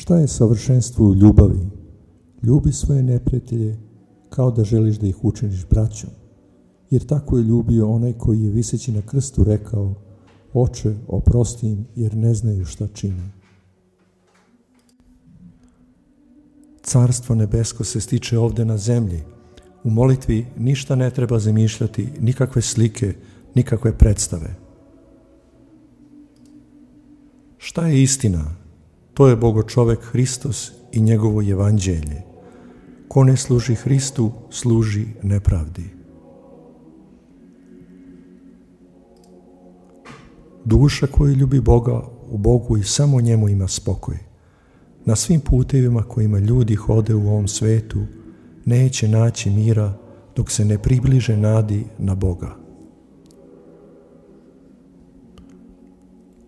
Šta je savršenstvo u ljubavi? Ljubi svoje neprijatelje kao da želiš da ih učiniš braćom. Jer tako je ljubio onaj koji je viseći na krstu rekao: Oče, oprosti im, jer ne znaju šta čine. Carstvo nebesko se stiče ovde na zemlji. U molitvi ništa ne treba zamišljati, nikakve slike, nikakve predstave. Šta je istina? To je Bogočovek Hristos i njegovo evanđelje. Ko ne služi Hristu, služi nepravdi. Duša koja ljubi Boga, u Bogu i samo njemu ima spokoj. Na svim putevima kojima ljudi hode u ovom svetu, neće naći mira dok se ne približe nadi na Boga.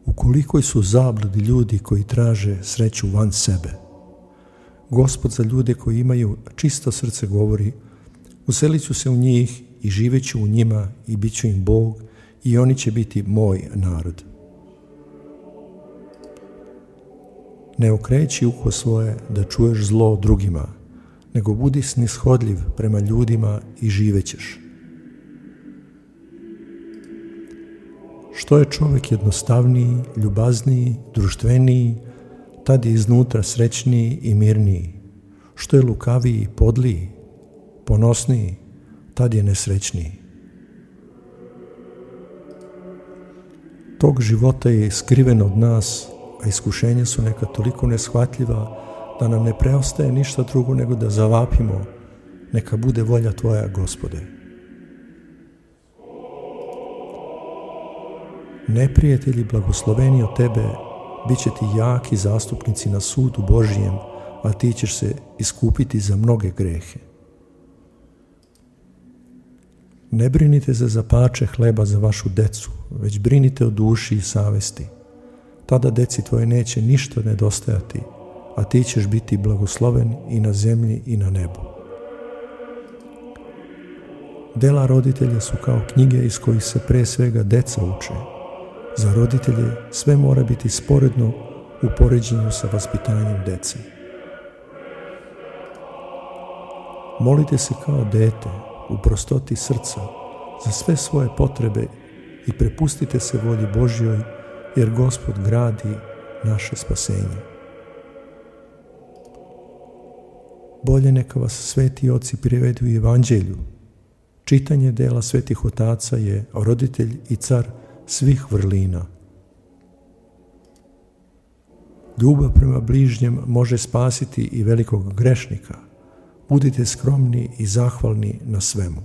U kolikoj su zabludi ljudi koji traže sreću van sebe. Gospod za ljude koji imaju čisto srce govori: uselit ću se u njih i živeću u njima i bit ću im Bog i oni će biti moj narod. Ne okreći uho svoje da čuješ zlo drugima, nego budi snishodljiv prema ljudima i živećeš. Što je čovjek jednostavniji, ljubazniji, društveniji, tad je iznutra srećniji i mirniji. Što je lukaviji, podliji, ponosniji, tad je nesrećniji. Tog života je skriven od nas, a iskušenja su neka toliko neshvatljiva da nam ne preostaje ništa drugo nego da zavapimo: neka bude volja Tvoja, Gospode. Neprijatelji blagosloveni od Tebe bit će ti jaki zastupnici na sudu Božijem, a ti ćeš se iskupiti za mnoge grehe. Ne brinite za parče hleba za vašu decu, već brinite o duši i savesti. Tada deci tvoje neće ništa nedostajati, a ti ćeš biti blagosloven i na zemlji i na nebu. Dela roditelja su kao knjige iz kojih se pre svega deca uče. Za roditelje sve mora biti sporedno u poređenju sa vaspitanjem dece. Molite se kao dete, u prostoti srca, za sve svoje potrebe i prepustite se volji Božjoj, jer Gospod gradi naše spasenje. Bolje neka vas sveti oci privedu i evanđelju. Čitanje dela svetih otaca je roditelj i car svih vrlina. Ljubav prema bližnjem može spasiti i velikog grešnika. Budite skromni i zahvalni na svemu.